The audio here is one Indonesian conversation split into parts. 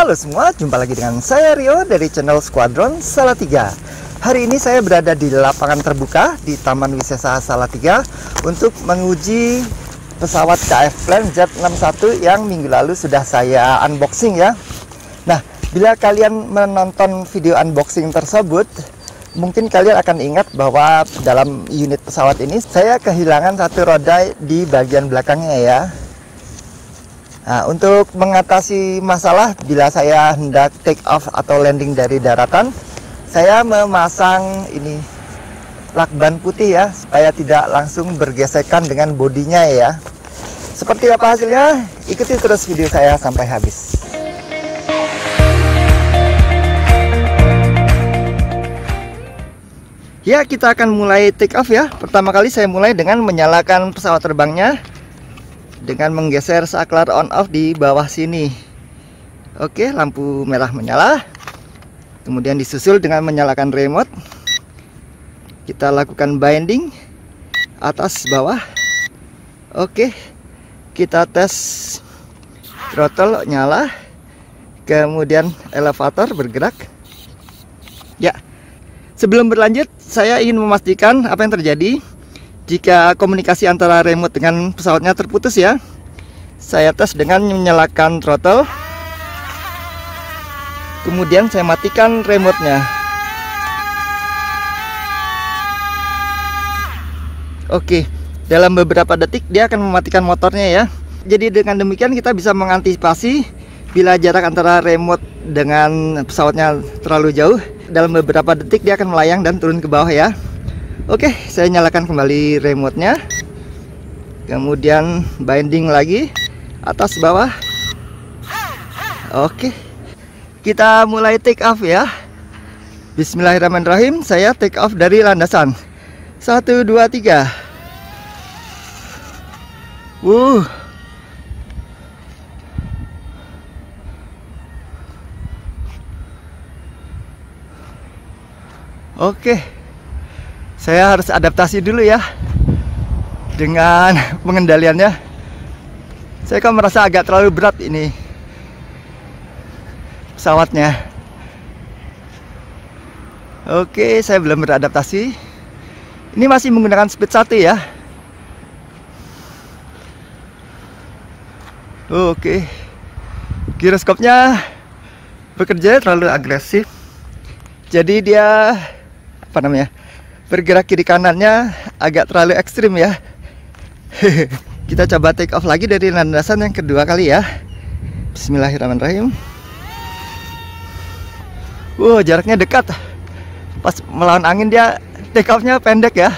Halo semua, jumpa lagi dengan saya Rio dari channel Squadron Salatiga. Hari ini saya berada di lapangan terbuka di Taman Wisata Salatiga untuk menguji pesawat KF Plan Z61 yang minggu lalu sudah saya unboxing ya. Nah, bila kalian menonton video unboxing tersebut, mungkin kalian akan ingat bahwa dalam unit pesawat ini saya kehilangan satu roda di bagian belakangnya ya. Nah, untuk mengatasi masalah bila saya hendak take off atau landing dari daratan, saya memasang ini lakban putih ya, supaya tidak langsung bergesekan dengan bodinya ya. Seperti apa hasilnya? Ikuti terus video saya sampai habis. Ya, kita akan mulai take off ya. Pertama kali saya mulai dengan menyalakan pesawat terbangnya dengan menggeser saklar on off di bawah sini. Oke, lampu merah menyala. Kemudian disusul dengan menyalakan remote. Kita lakukan binding atas bawah. Oke, kita tes throttle nyala. Kemudian elevator bergerak. Ya, sebelum berlanjut saya ingin memastikan apa yang terjadi jika komunikasi antara remote dengan pesawatnya terputus ya. Saya tes dengan menyalakan throttle. Kemudian saya matikan remote-nya. Oke, dalam beberapa detik dia akan mematikan motornya ya. Jadi dengan demikian kita bisa mengantisipasi bila jarak antara remote dengan pesawatnya terlalu jauh. Dalam beberapa detik dia akan melayang dan turun ke bawah ya. Oke, saya nyalakan kembali remote-nya. Kemudian binding lagi atas bawah. Oke, kita mulai take off ya. Bismillahirrahmanirrahim. Saya take off dari landasan 1, 2, 3. Oke, saya harus adaptasi dulu ya dengan pengendaliannya. Saya kok merasa agak terlalu berat ini pesawatnya. Oke, saya belum beradaptasi. Ini masih menggunakan speed 1 ya. Oke, giroskopnya bekerja terlalu agresif. Jadi dia bergerak kiri kanannya agak terlalu ekstrim ya. Kita coba take off lagi dari landasan yang kedua kali ya. Bismillahirrahmanirrahim. Jaraknya dekat. Pas melawan angin dia take off-nya pendek ya.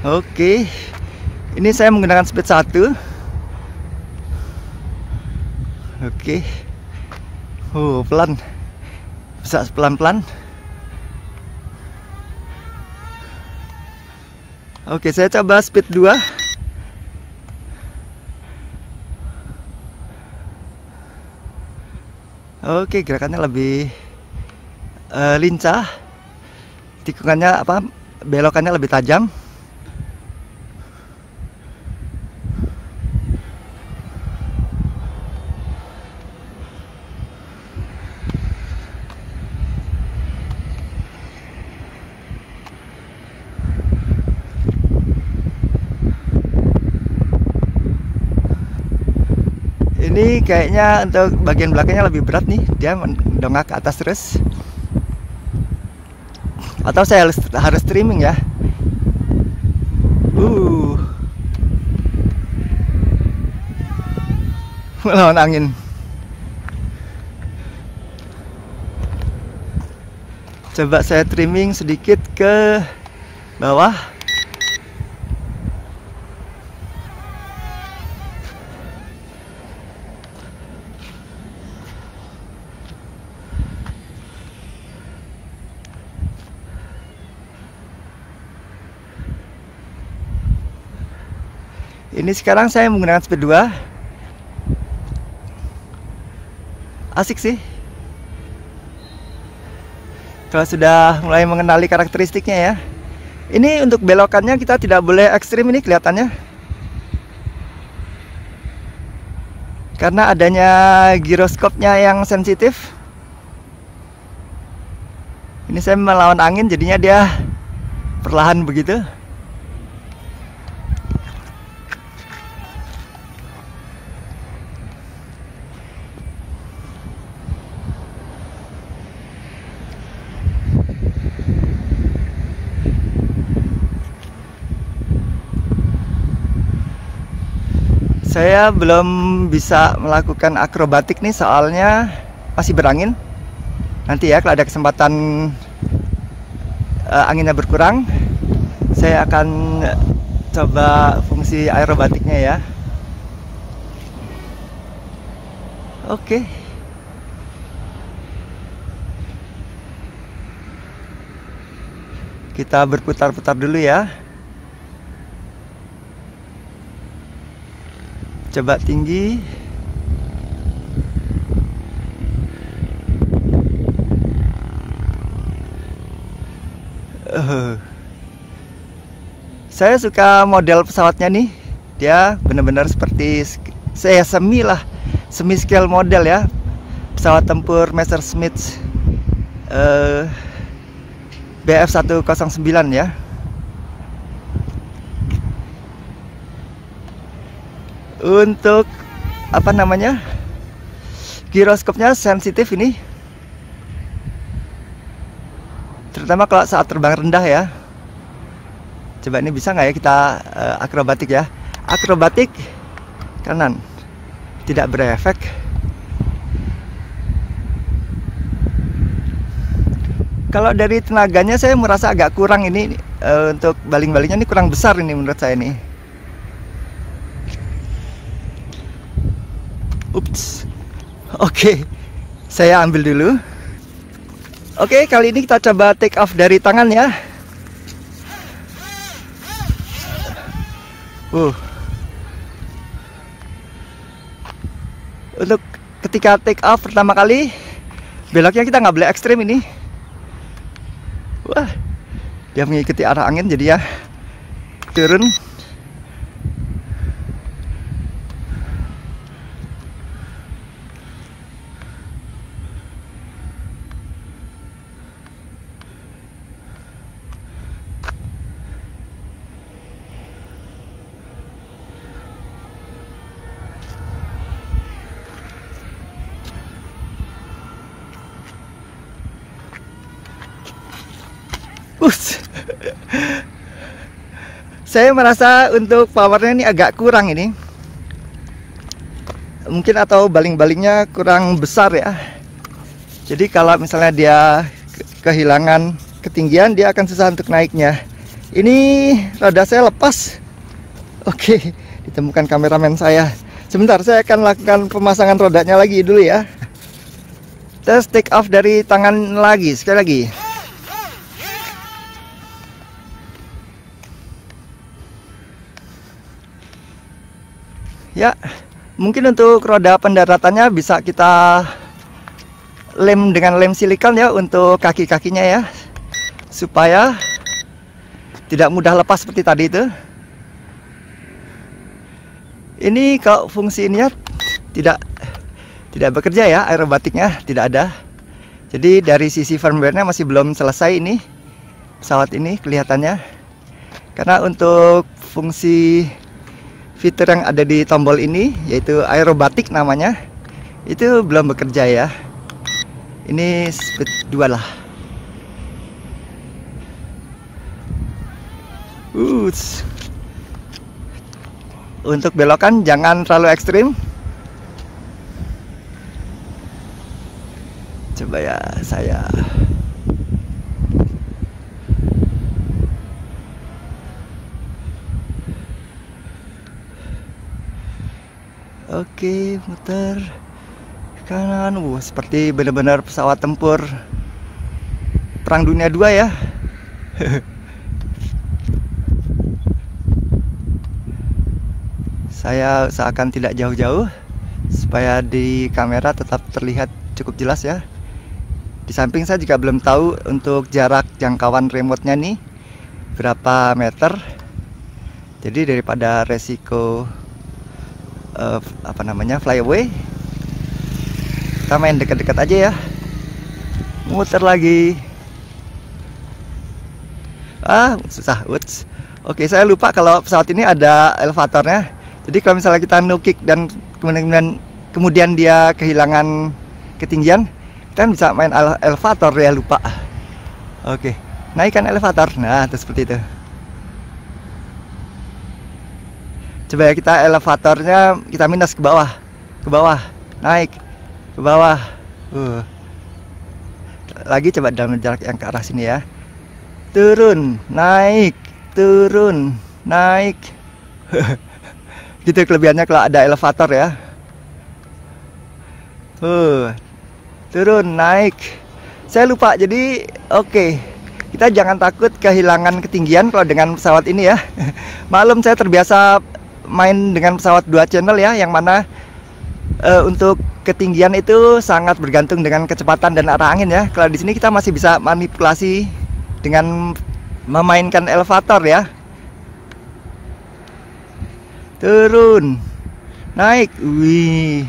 Oke, ini saya menggunakan speed 1. Oke, pelan, bisa pelan-pelan. Oke, saya coba speed 2. Oke, gerakannya lebih lincah, tikungannya belokannya lebih tajam. Ini kayaknya untuk bagian belakangnya lebih berat nih, dia mendongak ke atas terus. Atau saya harus streaming ya. Melawan angin. Coba saya trimming sedikit ke bawah. Ini sekarang saya menggunakan speed 2. Asik sih. Kalau sudah mulai mengenali karakteristiknya ya. Ini untuk belokannya kita tidak boleh ekstrim ini kelihatannya, karena adanya giroskopnya yang sensitif. Ini saya melawan angin, jadinya dia perlahan begitu. Saya belum bisa melakukan akrobatik nih, soalnya masih berangin. Nanti ya kalau ada kesempatan anginnya berkurang, saya akan coba fungsi aerobatiknya ya. Oke. Kita berputar-putar dulu ya. Coba tinggi. Saya suka model pesawatnya nih. Dia benar-benar seperti saya semi scale model ya. Pesawat tempur Messerschmitt Bf109 ya. Untuk apa namanya, giroskopnya sensitif ini, terutama kalau saat terbang rendah ya. Coba ini bisa nggak ya kita akrobatik ya. Akrobatik kanan, tidak berefek. Kalau dari tenaganya saya merasa agak kurang ini, untuk baling-balingnya ini kurang besar ini menurut saya nih. Ups. Oke, saya ambil dulu. Oke, kali ini kita coba take off dari tangan ya. Untuk ketika take off pertama kali, beloknya kita nggak boleh ekstrim ini. Wah, dia mengikuti arah angin jadi ya turun. Saya merasa untuk powernya ini agak kurang ini. Mungkin atau baling-balingnya kurang besar ya. Jadi kalau misalnya dia kehilangan ketinggian, dia akan susah untuk naiknya. Ini roda saya lepas. Oke, ditemukan kameramen saya. Sebentar, saya akan lakukan pemasangan rodanya lagi dulu ya. Tes take off dari tangan lagi, sekali lagi. Ya, mungkin untuk roda pendaratannya bisa kita lem dengan lem silikon ya untuk kaki-kakinya ya, supaya tidak mudah lepas seperti tadi itu. Ini kalau fungsi ininya tidak bekerja ya, aerobatiknya tidak ada. Jadi dari sisi firmware-nya masih belum selesai ini pesawat ini kelihatannya. Karena untuk fungsi fitur yang ada di tombol ini, yaitu aerobatik namanya, itu belum bekerja ya. Ini speed 2 lah. Untuk belokan jangan terlalu ekstrim. Coba ya saya. Oke, muter kanan. Seperti benar-benar pesawat tempur Perang Dunia II ya. Saya usahakan tidak jauh-jauh supaya di kamera tetap terlihat cukup jelas ya. Di samping saya juga belum tahu untuk jarak jangkauan remote-nya nih berapa meter. Jadi daripada resiko flyaway, kita main dekat-dekat aja ya. Muter lagi. Susah. Oke, saya lupa kalau pesawat ini ada elevatornya. Jadi kalau misalnya kita no kick dan kemudian dia kehilangan ketinggian, kita bisa main elevator ya, lupa. Oke, naikkan elevator. Nah, itu seperti itu. Coba ya, kita elevatornya kita minus ke bawah, naik ke bawah. Lagi coba dalam jarak yang ke arah sini ya. Turun, naik, gitu kelebihannya kalau ada elevator ya. Turun, naik. Saya lupa, jadi oke. Kita jangan takut kehilangan ketinggian kalau dengan pesawat ini ya. Maklum, saya terbiasa main dengan pesawat 2 channel ya, yang mana untuk ketinggian itu sangat bergantung dengan kecepatan dan arah angin ya. Kalau di sini kita masih bisa manipulasi dengan memainkan elevator ya. Turun, naik, wih.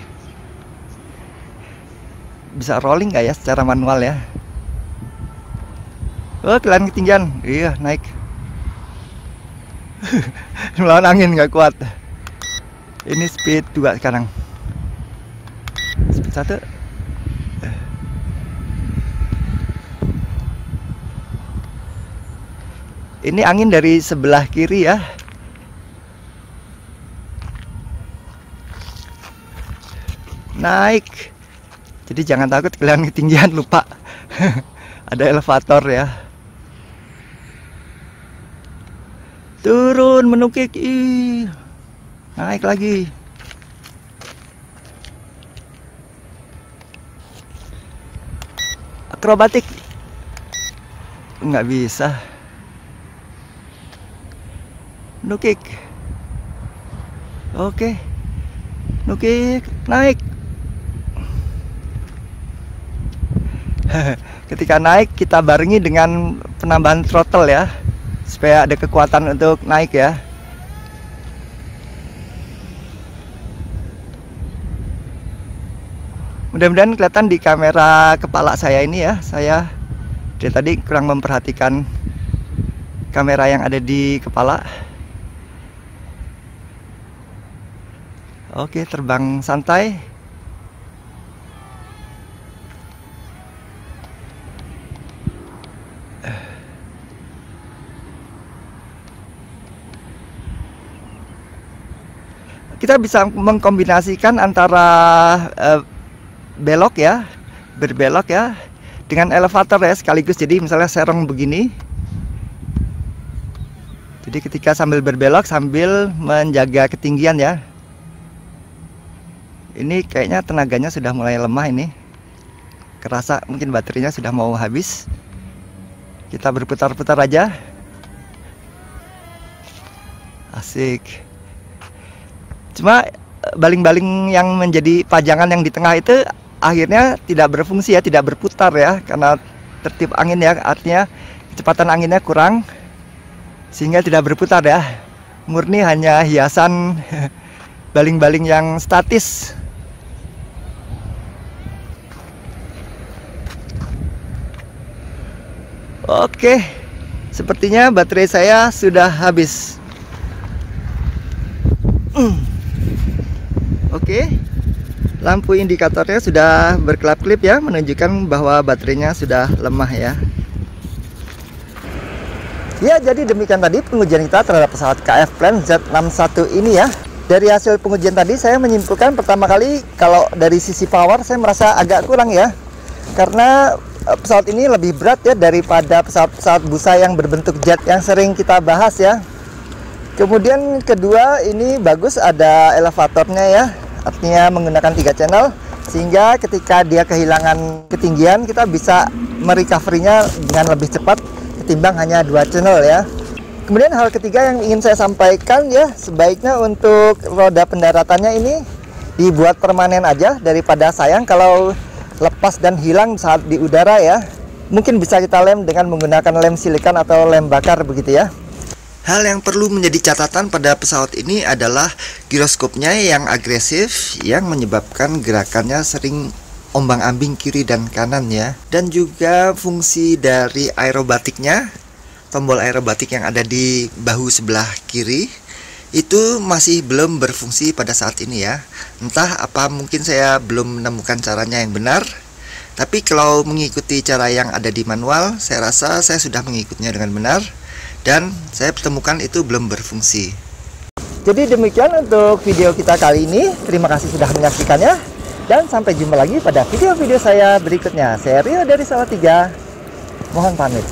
Bisa rolling nggak ya secara manual ya? Kelihatan ketinggian, iya naik. Melawan angin nggak kuat. Ini speed 2 sekarang. Speed 1. Ini angin dari sebelah kiri ya. Naik. Jadi jangan takut kehilangan ketinggian, lupa. Ada elevator ya. Turun, menukik. Naik lagi. Akrobatik. Nggak bisa. Nukik. Oke. Nukik, naik. Ketika naik kita barengi dengan penambahan throttle ya, supaya ada kekuatan untuk naik ya. Mudah-mudahan kelihatan di kamera kepala saya ini ya. Saya dari tadi kurang memperhatikan kamera yang ada di kepala. Oke, terbang santai. Kita bisa mengkombinasikan antara belok ya, berbelok ya, dengan elevator ya sekaligus. Jadi misalnya serong begini. Jadi ketika sambil berbelok sambil menjaga ketinggian ya. Ini kayaknya tenaganya sudah mulai lemah ini. Kerasa mungkin baterainya sudah mau habis. Kita berputar-putar aja. Asik. Cuma baling-baling yang menjadi pajangan yang di tengah itu akhirnya tidak berfungsi ya, tidak berputar ya, karena tertib angin ya, artinya kecepatan anginnya kurang sehingga tidak berputar ya. Murni hanya hiasan baling-baling yang statis. Oke, sepertinya baterai saya sudah habis. Oke, lampu indikatornya sudah berkelap-kelip ya, menunjukkan bahwa baterainya sudah lemah ya. Ya, jadi demikian tadi pengujian kita terhadap pesawat KF Plan Z61 ini ya. Dari hasil pengujian tadi saya menyimpulkan pertama kali kalau dari sisi power saya merasa agak kurang ya. Karena pesawat ini lebih berat ya daripada pesawat-pesawat busa yang berbentuk jet yang sering kita bahas ya. Kemudian kedua, ini bagus ada elevatornya ya, artinya menggunakan 3 channel sehingga ketika dia kehilangan ketinggian kita bisa merecovery-nya dengan lebih cepat ketimbang hanya 2 channel ya. Kemudian hal ketiga yang ingin saya sampaikan ya, sebaiknya untuk roda pendaratannya ini dibuat permanen aja daripada sayang kalau lepas dan hilang saat di udara ya. mungkin bisa kita lem dengan menggunakan lem silikon atau lem bakar begitu ya. Hal yang perlu menjadi catatan pada pesawat ini adalah giroskopnya yang agresif, yang menyebabkan gerakannya sering ombang-ambing kiri dan kanan ya. Dan juga fungsi dari aerobatiknya, tombol aerobatik yang ada di bahu sebelah kiri, itu masih belum berfungsi pada saat ini ya. Entah apa, mungkin saya belum menemukan caranya yang benar. Tapi kalau mengikuti cara yang ada di manual, saya rasa saya sudah mengikutinya dengan benar. Dan saya temukan itu belum berfungsi. Jadi demikian untuk video kita kali ini. Terima kasih sudah menyaksikannya. Dan sampai jumpa lagi pada video-video saya berikutnya. Saya Rio dari Salatiga. Mohon pamit.